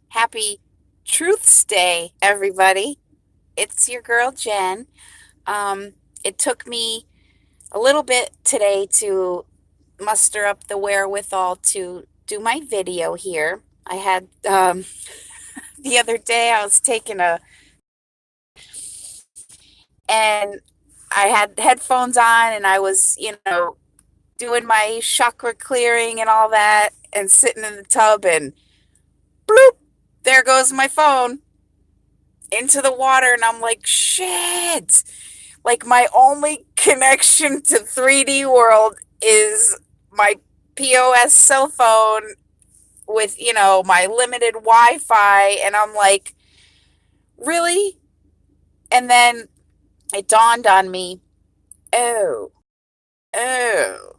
Happy Truths Day, everybody. It's your girl, Jen. It took me a little bit today to muster up the wherewithal to do my video here. I had, the other day, I was taking and I had headphones on and I was, doing my chakra clearing and all that and sitting in the tub and bloop, there goes my phone into the water, and I'm like, shit. Like, my only connection to 3D world is my POS cell phone with, my limited Wi-Fi. And I'm like, really? And then it dawned on me, oh, oh,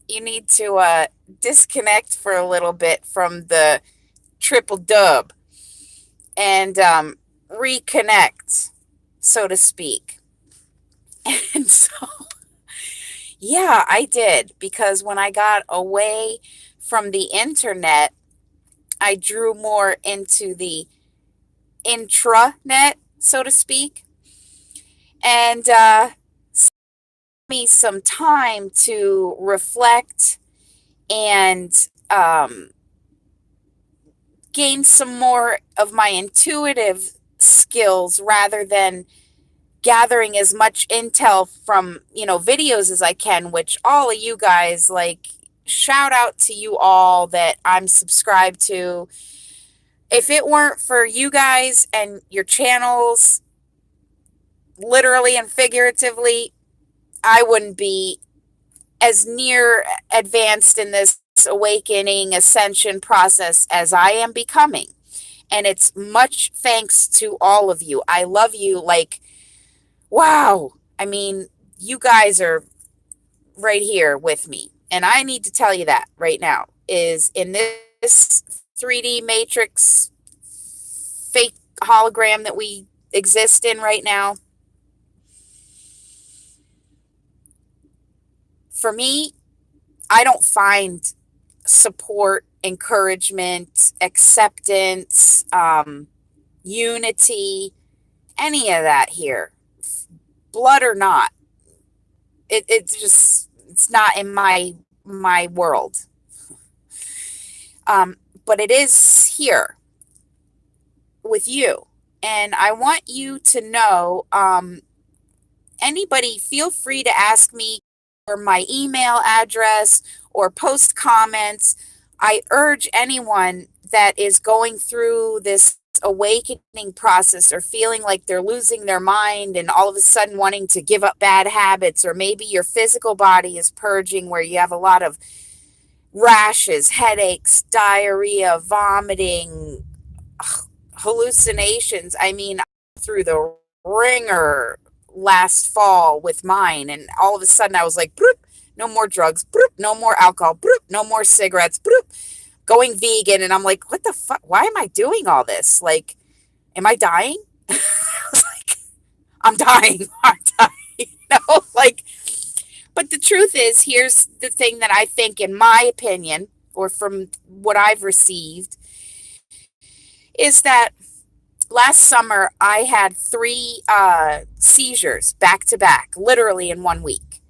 you need to disconnect for a little bit from the triple dub and reconnect, so to speak. And so, yeah, I did, because when I got away from the internet, I drew more into the intranet, so to speak, and me some time to reflect and gain some more of my intuitive skills rather than gathering as much intel from, videos as I can, which all of you guys, like, shout out to you all that I'm subscribed to. If it weren't for you guys and your channels, literally and figuratively, I wouldn't be as near advanced in this awakening ascension process as I am becoming. And it's much thanks to all of you. I love you. Like, wow. I mean, you guys are right here with me. And I need to tell you that right now is in this 3D matrix fake hologram that we exist in right now. For me, I don't find support, encouragement, acceptance, unity, any of that here, blood or not. It's not in my world. But it is here with you. And I want you to know, anybody, feel free to ask me or my email address or post comments. I urge anyone that is going through this awakening process or feeling like they're losing their mind and all of a sudden wanting to give up bad habits, or maybe your physical body is purging where you have a lot of rashes, headaches, diarrhea, vomiting, hallucinations. I mean, through the ringer last fall with mine, and all of a sudden I was like, bloop, no more drugs, bloop, no more alcohol, bloop, no more cigarettes, bloop, going vegan. And I'm like, what the fuck? Why am I doing all this? Like, am I dying? I was like, I'm dying. I'm dying. Like, but the truth is, here's the thing that I think, in my opinion, or from what I've received, is that last summer I had three seizures back to back, literally in 1 week.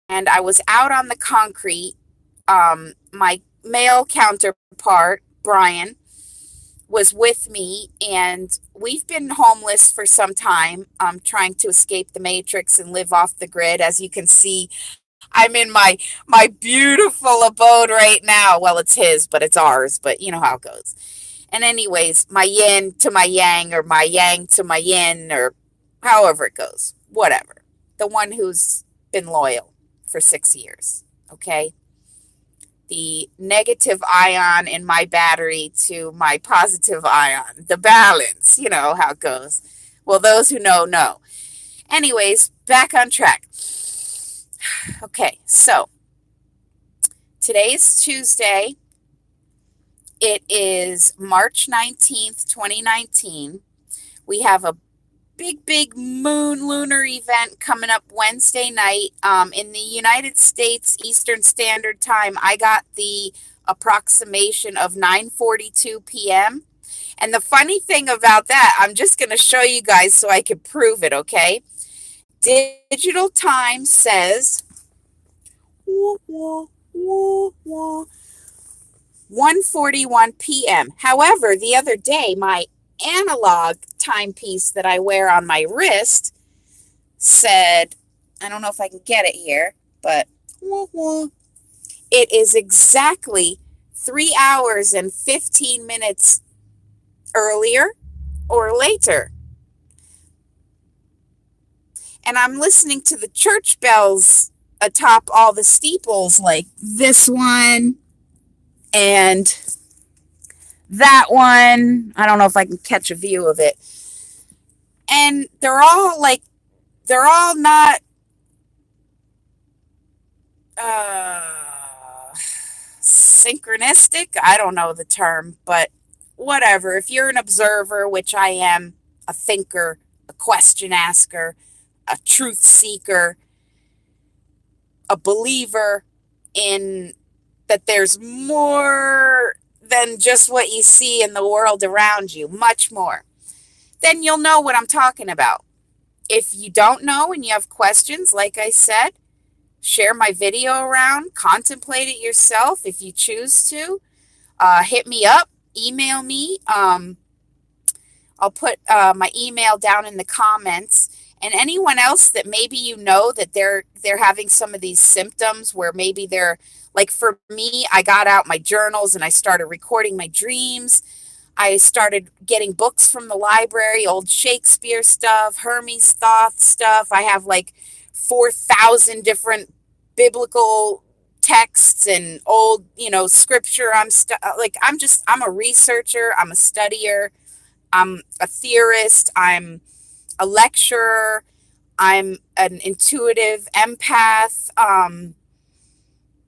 And I was out on the concrete. My male counterpart, Brian, was with me, and we've been homeless for some time, trying to escape the matrix and live off the grid. As you can see, I'm in my beautiful abode right now. Well, it's his, but it's ours, but you know how it goes. And anyways, my yin to my yang, or my yang to my yin, or however it goes, whatever. The one who's been loyal for 6 years, okay? The negative ion in my battery to my positive ion, the balance, you know how it goes. Well, those who know. Anyways, back on track. Okay, so today is Tuesday. It is March 19th, 2019. We have a big moon lunar event coming up Wednesday night. In the United States Eastern Standard Time, I got the approximation of 9:42 p.m. And the funny thing about that, I'm just going to show you guys so I can prove it, okay? Digital time says 1:41 p.m. However, the other day, my analog timepiece that I wear on my wrist said, I don't know if I can get it here, but it is exactly 3 hours and 15 minutes earlier or later. And I'm listening to the church bells atop all the steeples, like this one and that one. I don't know if I can catch a view of it. And they're all not synchronistic. I don't know the term, but whatever. If you're an observer, which I am, a thinker, a question asker, a truth seeker, a believer in that there's more than just what you see in the world around you, much more, then you'll know what I'm talking about. If you don't know and you have questions, like I said, share my video around, contemplate it yourself if you choose to. Hit me up, email me. I'll put my email down in the comments. And anyone else that maybe you know that they're having some of these symptoms where maybe they're, like for me, I got out my journals and I started recording my dreams. I started getting books from the library, old Shakespeare stuff, Hermes Thoth stuff. I have like 4,000 different biblical texts and old, scripture. I'm a researcher. I'm a studier. I'm a theorist. I'm a lecturer. I'm an intuitive empath.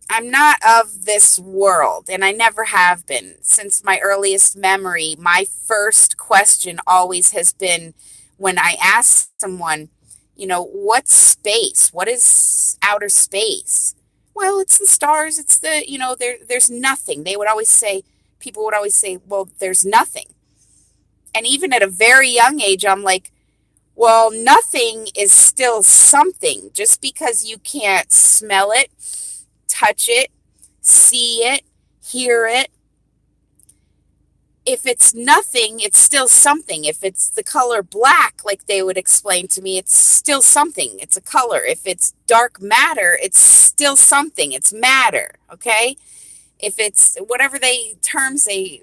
I'm not of this world, and I never have been. Since my earliest memory, my first question always has been when I ask someone, what's space? What is outer space? Well, it's the stars. It's there's nothing. People would always say, well, there's nothing. And even at a very young age, I'm like, well, nothing is still something. Just because you can't smell it, touch it, see it, hear it. If it's nothing, it's still something. If it's the color black, like they would explain to me, it's still something. It's a color. If it's dark matter, it's still something. It's matter, okay? If it's whatever terms they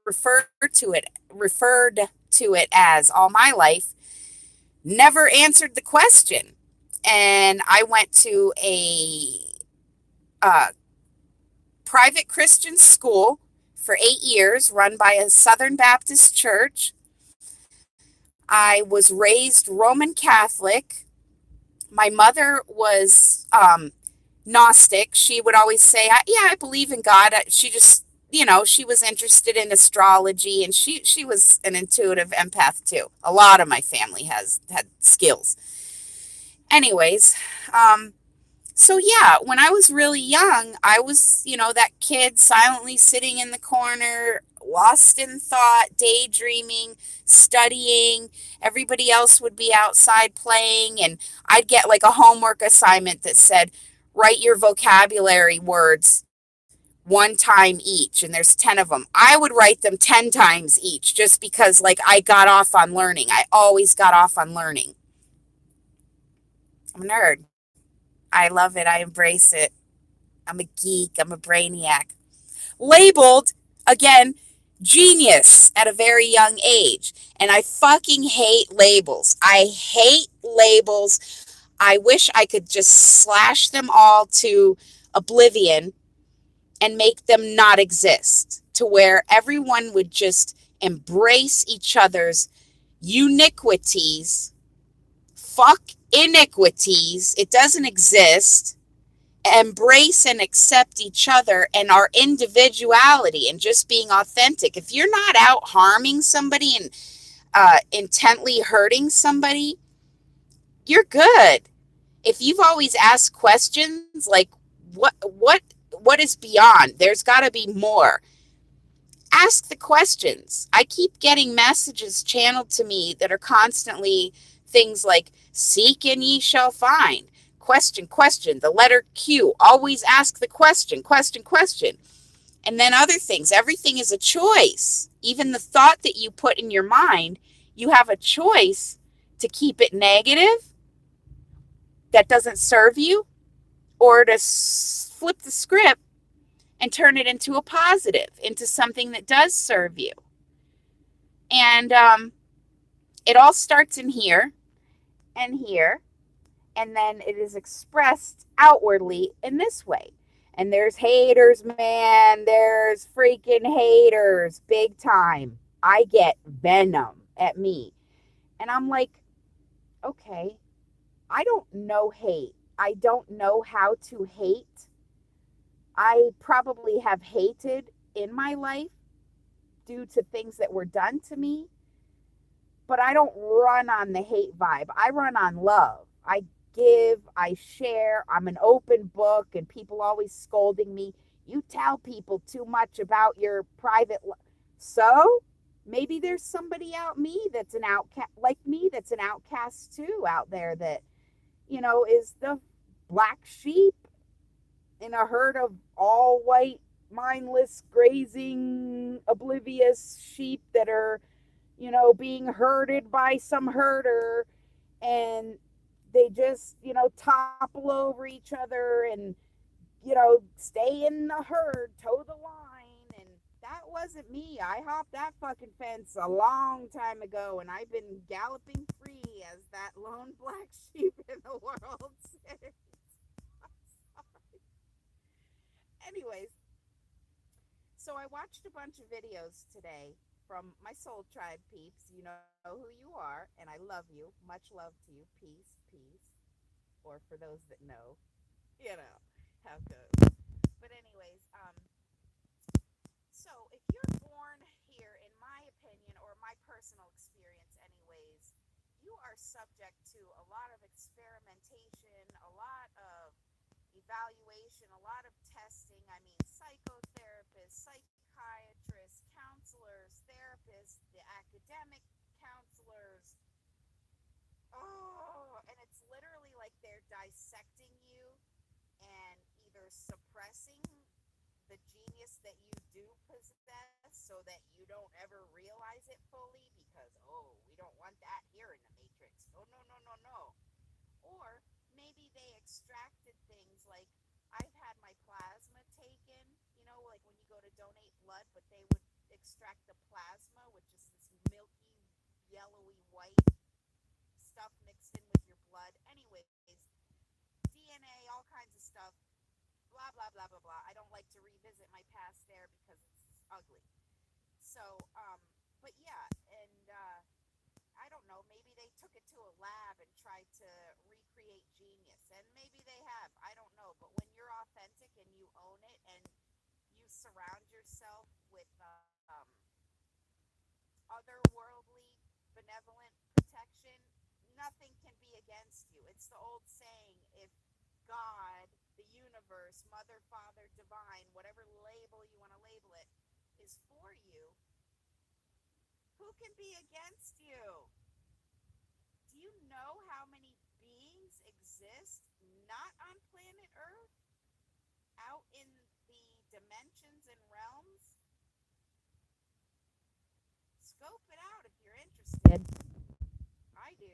referred to it as all my life, never answered the question. And I went to a private Christian school for 8 years, run by a Southern Baptist church. I was raised Roman Catholic. My mother was Gnostic. She would always say, I believe in God. She just, she was interested in astrology, and she was an intuitive empath too. A lot of my family had skills. Anyways, so yeah, when I was really young, I was, that kid silently sitting in the corner, lost in thought, daydreaming, studying. Everybody else would be outside playing, and I'd get like a homework assignment that said, write your vocabulary words 1 time each, and there's 10 of them. I would write them 10 times each just because I got off on learning. I always got off on learning. I'm a nerd. I love it. I embrace it. I'm a geek. I'm a brainiac. Labeled, again, genius at a very young age. And I fucking hate labels. I hate labels. I wish I could just slash them all to oblivion and make them not exist, to where everyone would just embrace each other's uniquities. Fuck iniquities. It doesn't exist. Embrace and accept each other and our individuality and just being authentic. If you're not out harming somebody and intently hurting somebody, you're good. If you've always asked questions like what what is beyond? There's got to be more. Ask the questions. I keep getting messages channeled to me that are constantly things like, seek and ye shall find. Question, question, the letter Q. Always ask the question, question, question. And then other things. Everything is a choice. Even the thought that you put in your mind, you have a choice to keep it negative, that doesn't serve you, or to flip the script and turn it into a positive, into something that does serve you. And it all starts in here and here, and then it is expressed outwardly in this way. And there's haters, man. There's freaking haters, big time. I get venom at me. And I'm like, okay, I don't know hate. I don't know how to hate. I probably have hated in my life due to things that were done to me, but I don't run on the hate vibe. I run on love. I give, I share. I'm an open book, and people always scolding me. You tell people too much about your private life. So maybe there's somebody out me that's an outcast, like me, that's an outcast too out there that, is the black sheep in a herd of all white, mindless, grazing, oblivious sheep that are, being herded by some herder, and they just, topple over each other and, stay in the herd, toe the line. And that wasn't me. I hopped that fucking fence a long time ago, and I've been galloping free as that lone black sheep in the world. Anyways, so I watched a bunch of videos today from my Soul Tribe peeps. You know who you are, and I love you. Much love to you. Peace, peace. Or for those that know, you know how it goes. But anyways, so if you're born here, in my opinion, or my personal experience, anyways, you are subject to a lot of experimentation, a lot of evaluation, a lot of testing. I mean, psychotherapists, psychiatrists, counselors, therapists, the academic counselors. Oh, and it's literally like they're dissecting you and either suppressing the genius that you do possess so that you don't ever realize it fully because, oh, we don't want that here in the Matrix. No, no, no, no, no. Or maybe they extracted things like, I've had my plasma taken, like when you go to donate blood, but they would extract the plasma, which is this milky, yellowy white stuff mixed in with your blood. Anyways, DNA, all kinds of stuff, blah, blah, blah, blah, blah. I don't like to revisit my past there because it's ugly. So, but yeah, and I don't know, maybe they took it to a lab and tried to recreate genius, and maybe they have, I don't know, but when you're authentic and you own it and you surround yourself with otherworldly, benevolent protection, nothing can be against you. It's the old saying, if God, the universe, mother, father, divine, whatever label you want to label it, is for you, who can be against you? Do you know how many beings exist not on planet Earth, out in the dimensions and realms? Scope it out if you're interested. I do.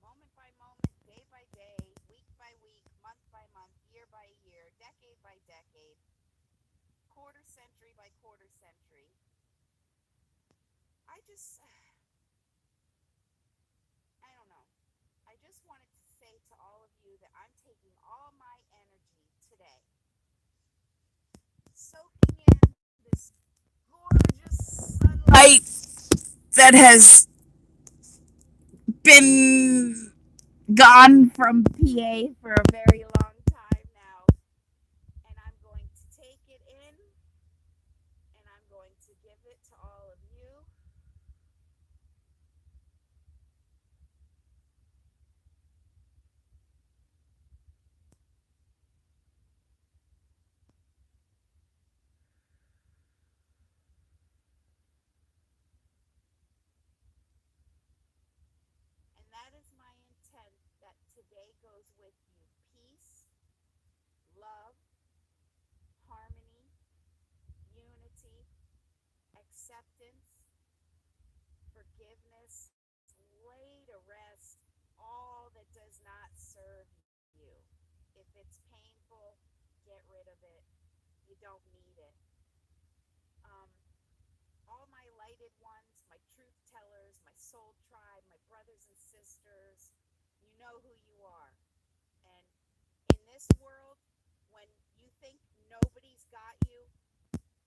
Moment by moment, day by day, week by week, month by month, year by year, decade by decade, quarter century by quarter century. I don't know. I just wanted to say to all of you that I'm taking all my energy today, soaking in this gorgeous sunlight that has been gone from PA for a very long time now. And I'm going to take it in, and I'm going to give it to all of you. acceptance, forgiveness, lay to rest all that does not serve you. If it's painful, get rid of it. You don't need it. Um, all my lighted ones, my truth tellers, my soul tribe, my brothers and sisters, you know who you are. And in this world, when you think nobody's got you,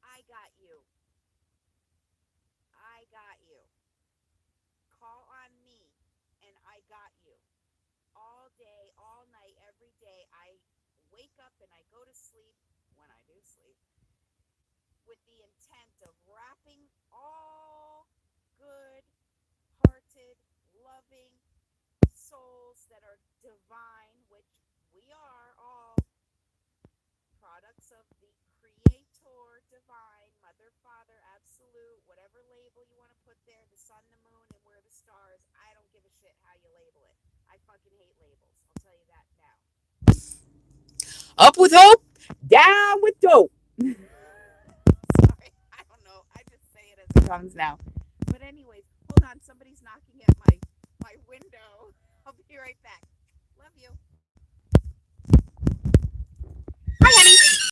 I got you. I got you. Call on me, and I got you. All day, all night, every day, I wake up and I go to sleep, when I do sleep, with the intent of wrapping all good hearted, loving souls that are divine, which we are all products of the Creator divine, Mother, Father, Absolute, whatever label you want to put there, the sun, the moon, and we're the stars. I don't give a shit how you label it. I fucking hate labels. I'll tell you that now. Up with hope, down with dope. Sorry, I don't know. I just say it as it comes now. But anyways, hold on. Somebody's knocking at my window. I'll be right back. Love you.